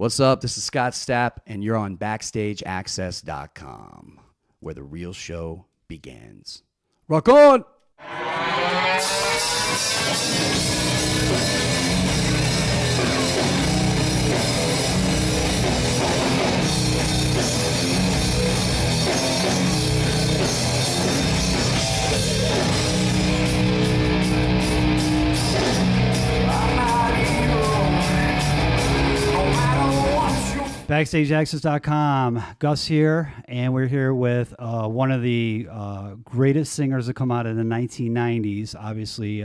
What's up? This is Scott Stapp, and you're on BackstageAxxess.com, where the real show begins. Rock on! BackstageAxxess.com. Gus here, and we're here with one of the greatest singers to come out of the 1990s. Obviously,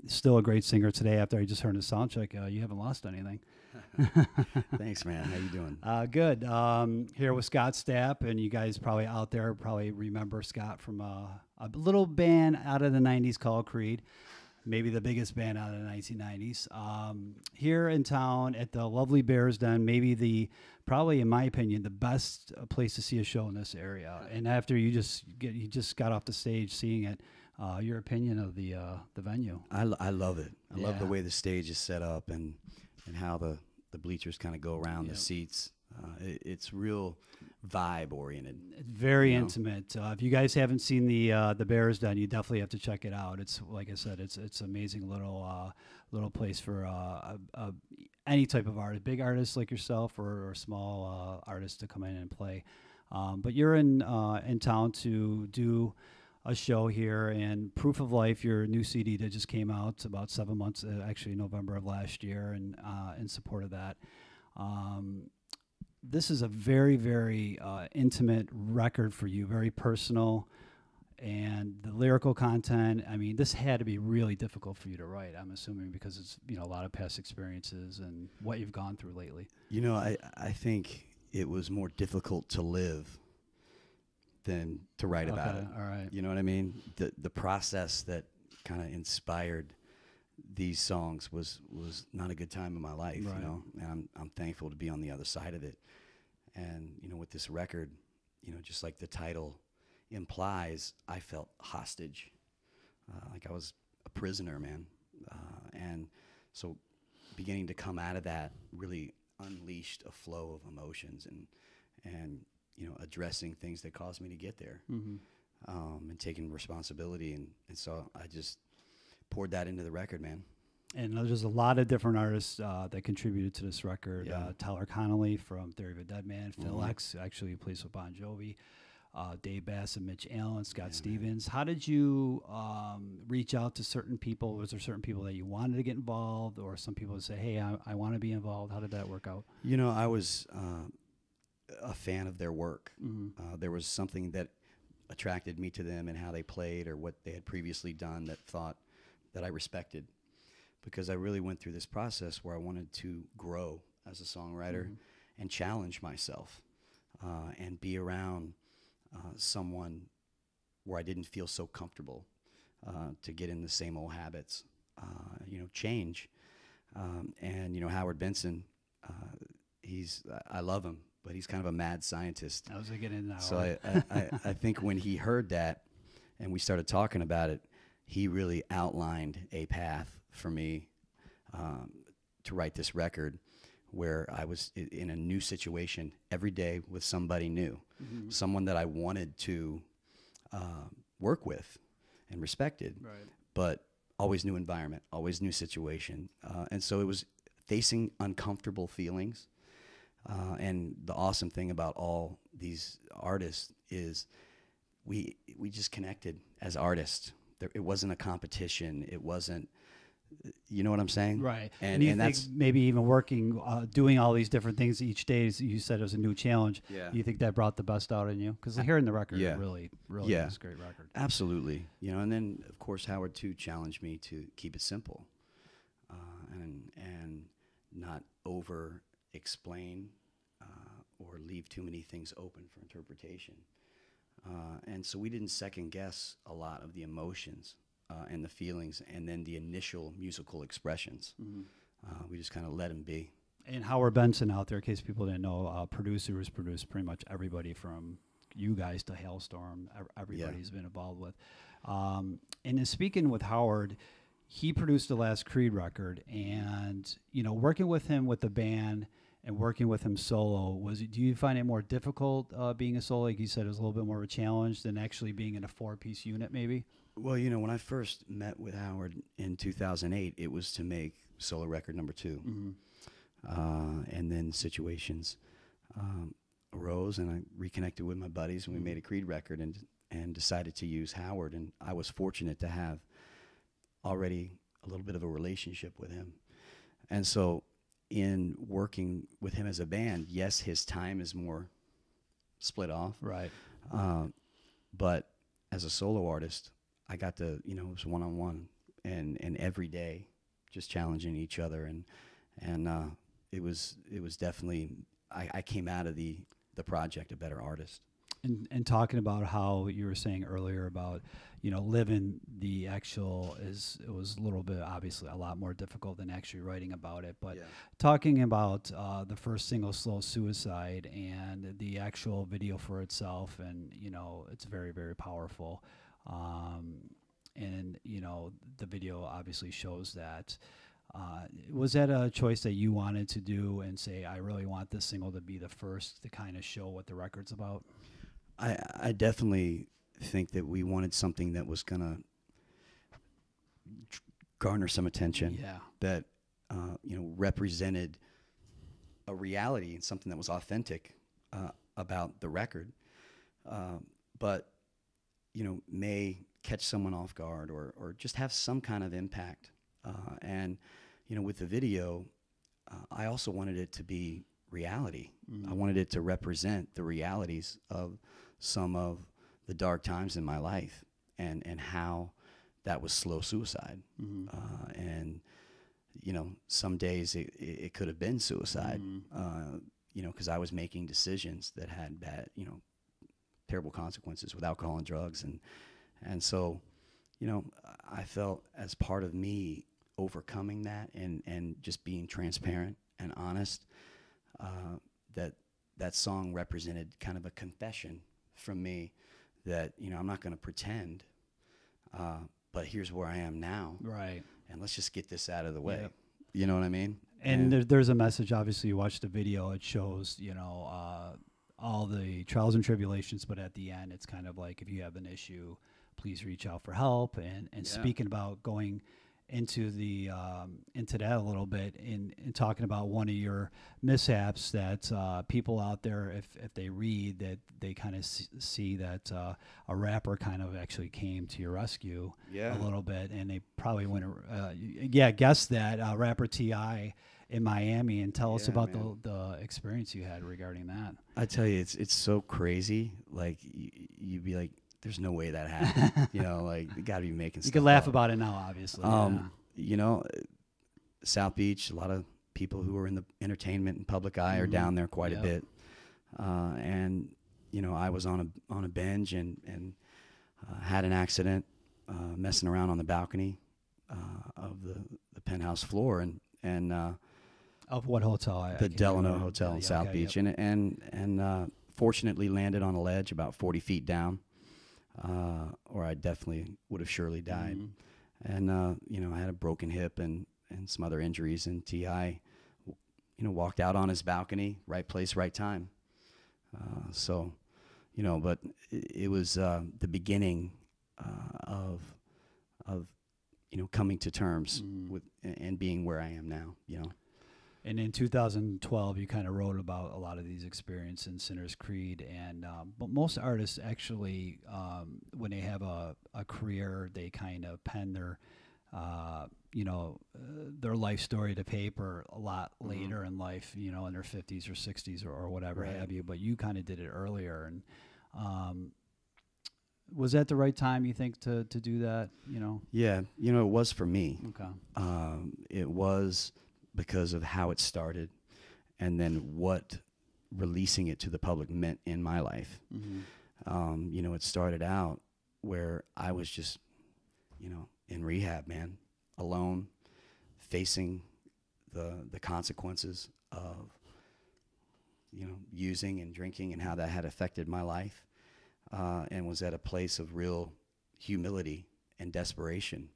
still a great singer today after I just heard his sound check. You haven't lost anything. Thanks, man. How you doing? Good. Here with Scott Stapp, and you guys probably out there probably remember Scott from a little band out of the 90s called Creed. Maybe the biggest band out of the 1990s. Here in town at the lovely Bears Den, maybe probably in my opinion, the best place to see a show in this area. And after you just got off the stage seeing it, your opinion of the venue. I love it. I love the way the stage is set up and how the bleachers kind of go around the seats. It's real vibe oriented. Very intimate. If you guys haven't seen the Bears Den, you definitely have to check it out. It's like I said, it's amazing little place for any type of artist, big artists like yourself or small artists to come in and play. But you're in town to do a show here, and Proof of Life, your new CD that just came out about 7 months, actually November of last year, and in support of that. This is a very, very intimate record for you, very personal, and the lyrical content. I mean, this had to be really difficult for you to write, I'm assuming, because it's a lot of past experiences and what you've gone through lately. I think it was more difficult to live than to write about it. All right. You know what I mean? The process that kind of inspired these songs was not a good time in my life, right. And I'm thankful to be on the other side of it. And with this record, just like the title implies, I felt hostage, like I was a prisoner, man. And so beginning to come out of that really unleashed a flow of emotions and addressing things that caused me to get there, and taking responsibility. And so I just poured that into the record, man. And there's a lot of different artists that contributed to this record. Tyler Connolly from Theory of a Dead Man, Phil X, actually who plays with Bon Jovi, Dave Bass and Mitch Allen, Scott Stevens. How did you reach out to certain people? Was there certain people that you wanted to get involved, or some people would say, hey, I want to be involved? How did that work out? I was a fan of their work. There was something that attracted me to them and how they played or what they had previously done that I respected, because I really went through this process where I wanted to grow as a songwriter and challenge myself and be around someone where I didn't feel so comfortable to get in the same old habits, change. And Howard Benson, I love him, but he's kind of a mad scientist. I was getting into that. So I think when he heard that and we started talking about it, he really outlined a path for me to write this record, where I was in a new situation every day with somebody new, someone that I wanted to work with and respected, but always new environment, always new situation. And so it was facing uncomfortable feelings. And the awesome thing about all these artists is we just connected as artists. It wasn't a competition. It wasn't, you know what I'm saying? Right. And you that's think maybe even working, doing all these different things each day, as you said, it was a new challenge. Yeah. You think that brought the best out in you? Because hearing the record really is a great record. Absolutely. And then of course Howard too challenged me to keep it simple, and not over explain or leave too many things open for interpretation. And so we didn't second guess a lot of the emotions and the feelings and then the initial musical expressions. We just kind of let them be. And Howard Benson out there, in case people didn't know, producer who's produced pretty much everybody from you guys to Hailstorm. Everybody's been involved with. And in speaking with Howard, he produced the last Creed record, and working with him with the band and working with him solo, do you find it more difficult being a solo? Like you said, it was a little bit more of a challenge than actually being in a 4-piece unit, maybe? Well, you know, when I first met with Howard in 2008, it was to make solo record number 2. And then situations arose, and I reconnected with my buddies, and we made a Creed record and decided to use Howard. And I was fortunate to have already a little bit of a relationship with him. And so in working with him as a band, yes, his time is more split off. Right. But as a solo artist, I got to, you know, it was one-on-one and every day just challenging each other. And it was definitely, I came out of the project a better artist. And talking about how you were saying earlier about, you know, living the actual it was a little bit, obviously a lot more difficult than actually writing about it. But talking about the first single, Slow Suicide, and the actual video for itself, and, you know, it's very, very powerful. And, you know, the video obviously shows that. Was that a choice that you wanted to do and say, I really want this single to be the first to kind of show what the record's about? I definitely think that we wanted something that was going to garner some attention, that, you know, represented a reality and something that was authentic about the record, but, you know, may catch someone off guard or just have some kind of impact. And, you know, with the video, I also wanted it to be reality. I wanted it to represent the realities of some of the dark times in my life and how that was slow suicide. And, you know, some days it could have been suicide, you know, because I was making decisions that had bad, you know, terrible consequences with alcohol and drugs. And so, you know, I felt as part of me overcoming that and just being transparent and honest, that song represented kind of a confession from me that, you know, I'm not going to pretend, but here's where I am now. Right. And let's just get this out of the way. You know what I mean? And there's a message. Obviously, you watch the video, it shows, you know, all the trials and tribulations, but at the end, it's kind of like, if you have an issue, please reach out for help. And speaking about going into the into that a little bit in talking about one of your mishaps, that people out there, if they read that, they kind of see that a rapper kind of actually came to your rescue a little bit, and they probably went guess that rapper T.I. in Miami. And tell us about the experience you had regarding that. I tell you, it's so crazy. Like you'd be like, there's no way that happened. You know, like, you got to be making stuff. You can laugh up. about it now, obviously. You know, South Beach, a lot of people who are in the entertainment and public eye are down there quite a bit. And, you know, I was on a binge and had an accident messing around on the balcony of the penthouse floor. And of what hotel? The Delano Hotel in South Beach. And fortunately landed on a ledge about 40 feet down. Or I definitely would have surely died. And, you know, I had a broken hip and some other injuries, and T.I., you know, walked out on his balcony, right place, right time. So, you know, but it was the beginning of, you know, coming to terms with and being where I am now, you know. And in 2012, you kind of wrote about a lot of these experiences in Sinner's Creed. And but most artists actually, when they have a career, they kind of pen their, you know, their life story to paper a lot later in life, you know, in their 50s or 60s or whatever have you. But you kind of did it earlier. And was that the right time, you think, to do that, you know? Yeah, you know, it was for me. Okay. It was because of how it started and then what releasing it to the public meant in my life. You know, it started out where I was just, you know, in rehab, man, alone, facing the consequences of, you know, using and drinking and how that had affected my life, and was at a place of real humility and desperation.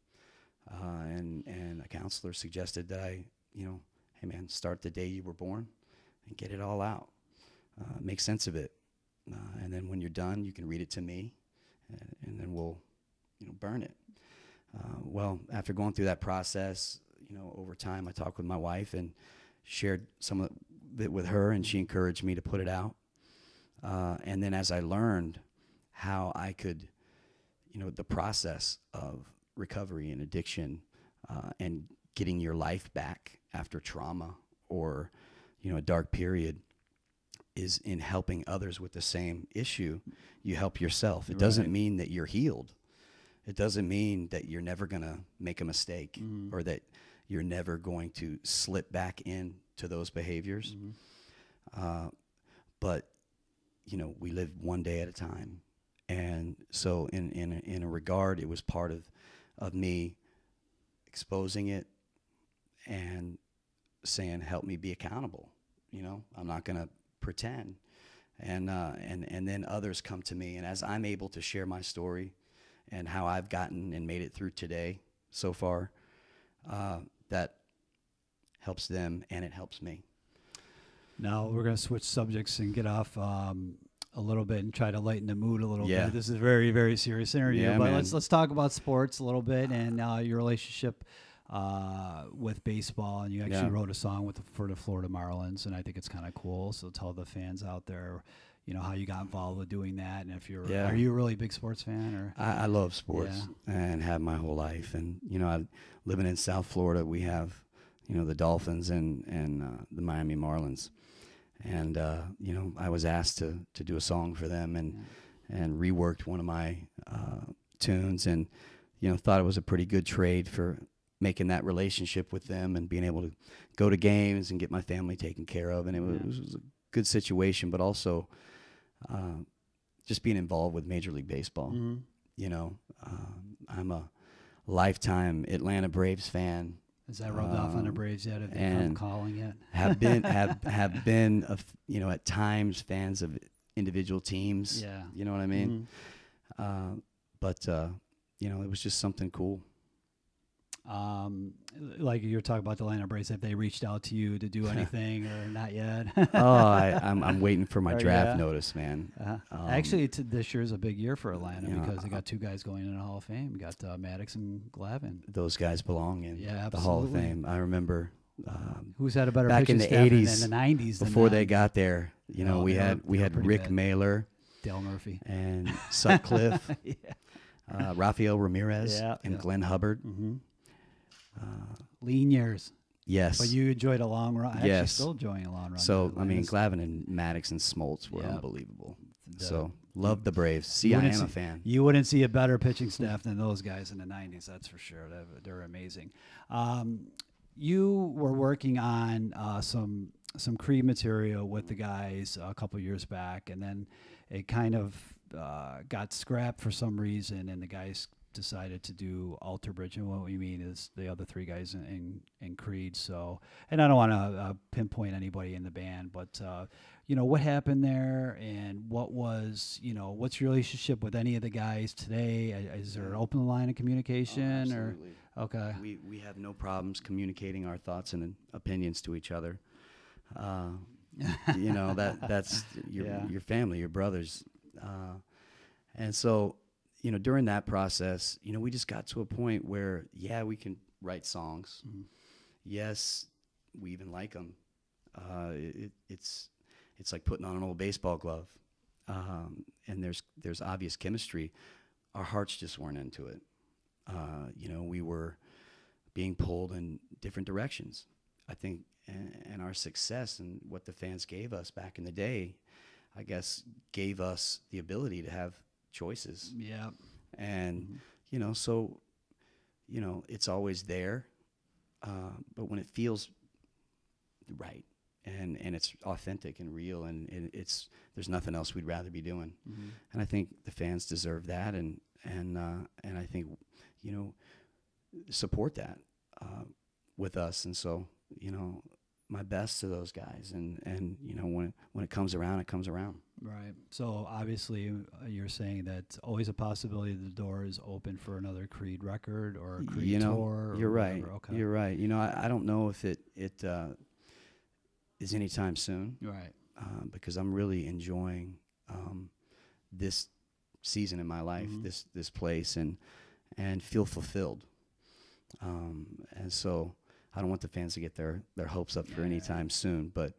And a counselor suggested that I, you know, hey man, start the day you were born. and get it all out, make sense of it. And then when you're done, you can read it to me, and then we'll, burn it. Well, after going through that process, over time, I talked with my wife and shared some of it with her, and she encouraged me to put it out. And then as I learned how I could, the process of recovery and addiction, and getting your life back after trauma or, a dark period, is in helping others with the same issue. You help yourself. It doesn't mean that you're healed. It doesn't mean that you're never going to make a mistake or that you're never going to slip back into those behaviors. But, we live one day at a time. And so in a regard, it was part of me exposing it and saying, help me be accountable. I'm not going to pretend. And then others come to me. And as I'm able to share my story and how I've gotten and made it through today so far, that helps them and it helps me. Now we're going to switch subjects and get off a little bit and try to lighten the mood a little bit. This is a very, very serious interview, but let's talk about sports a little bit and your relationship with baseball. And you actually wrote a song for the Florida Marlins, and I think it's kind of cool. So tell the fans out there, how you got involved with doing that, and if are you a really big sports fan? Or I love sports and have my whole life. And living in South Florida, we have the Dolphins and the Miami Marlins. And, I was asked to do a song for them and reworked one of my tunes and, thought it was a pretty good trade for making that relationship with them and being able to go to games and get my family taken care of. And it was a good situation, but also just being involved with Major League Baseball. I'm a lifetime Atlanta Braves fan. Has that rubbed off on the Braves yet? Have they come calling yet? have been at times fans of individual teams. Yeah, you know what I mean. But it was just something cool. Like you're talking about the Atlanta Braves, have they reached out to you to do anything or not yet? I'm waiting for my draft notice, man. Actually, this year's a big year for Atlanta because they got two guys going in the Hall of Fame. We got Maddox and Glavine. Those guys belong in the absolutely. Hall of Fame. I remember. Who's had a better back in the '80s and the '90s before they got there? We had Rick bad. Mailer, Dale Murphy, and Sutcliffe, Rafael Ramirez, and Glenn Hubbard. Lean years. Yes. But you enjoyed a long run. Actually, still enjoying a long run. So, Glavine and Maddox and Smoltz were unbelievable. So, love the Braves. See, I am a fan. You wouldn't see a better pitching staff than those guys in the 90s, that's for sure. They're amazing. You were working on some Creed material with the guys a couple years back, and then it kind of got scrapped for some reason, and the guys decided to do Alter Bridge, and what we mean is the other three guys in Creed. So, and I don't want to pinpoint anybody in the band, but what happened there, and what's your relationship with any of the guys today? Is there an open line of communication? Absolutely. Or okay, we have no problems communicating our thoughts and opinions to each other. That's your family, your brothers, and so. During that process, we just got to a point where, we can write songs. Yes, we even like them. It's like putting on an old baseball glove, and there's obvious chemistry. Our hearts just weren't into it. We were being pulled in different directions. I think, and our success and what the fans gave us back in the day, I guess, gave us the ability to have choices. Yeah. And so it's always there, but when it feels right and it's authentic and real and there's nothing else we'd rather be doing. And I think the fans deserve that, and I think support that with us. And so my best to those guys, and when it comes around, it comes around. Right. So obviously, you're saying that always a possibility the door is open for another Creed record or a Creed tour. You're right. Okay. You're right. I don't know if is anytime soon. Right. Because I'm really enjoying this season in my life, this place, and feel fulfilled. And so I don't want the fans to get their hopes up for any time soon, but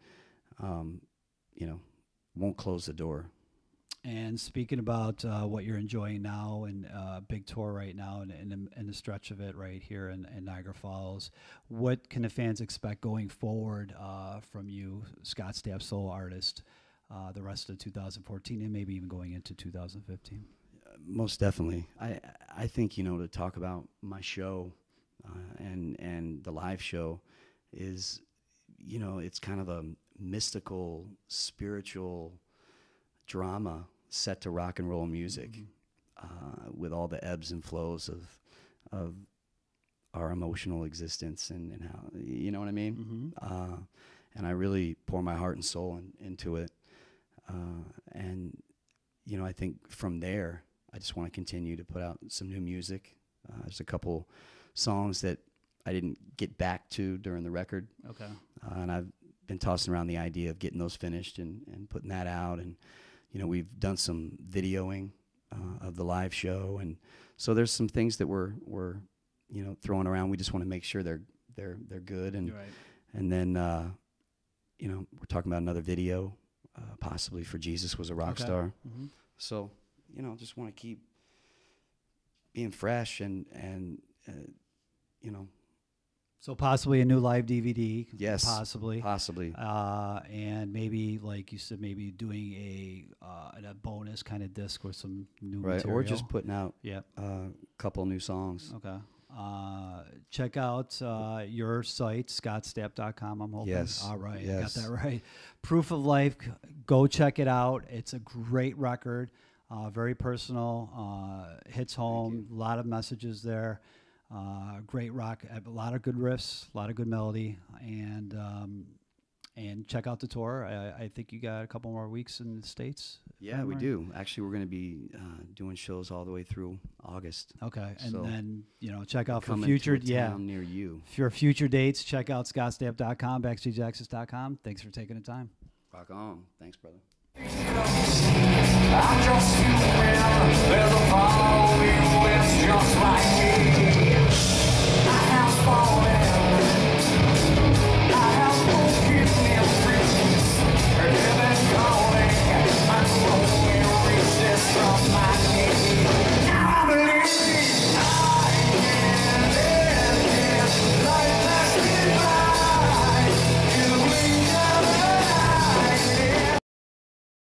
you know, won't close the door. And speaking about what you're enjoying now, and big tour right now, and the stretch of it right here in Niagara Falls, what can the fans expect going forward from you, Scott Stapp, solo artist, the rest of 2014, and maybe even going into 2015? Most definitely. I think, you know, to talk about my show and the live show is, you know, it's kind of a mystical, spiritual drama set to rock and roll music, with all the ebbs and flows of our emotional existence and how, you know what I mean? And I really pour my heart and soul into it. And, you know, I think from there, I just want to continue to put out some new music. There's a couple songs that I didn't get back to during the record. Okay. And I've been tossing around the idea of getting those finished and putting that out. And, you know, we've done some videoing of the live show. And so there's some things that we're you know, throwing around. We just want to make sure they're good. And, Right. and then, you know, we're talking about another video, possibly for Jesus Was a Rock Star. So, you know, just want to keep being fresh and you know. So possibly a new live DVD. Yes. Possibly. And maybe, like you said, maybe doing a bonus kind of disc with some new material. Or just putting out a couple new songs. Okay. Check out your site, scottstapp.com, I'm hoping. Yes. All right. Yes. I got that right. Proof of Life. Go check it out. It's a great record. Very personal. Hits home. A lot of messages there. Great rock. A lot of good riffs. A lot of good melody. And check out the tour. I think you got a couple more weeks in the States. Yeah, we do. Actually, we're going to be doing shows all the way through August. Okay, and so then, you know, check out for coming future, to a town near you. For future dates, check out scottstapp.com, BackstageAxxess.com. Thanks for taking the time. Rock on. Thanks, brother. I'm just human. There's a fall you is just like me. I have fallen. I have broken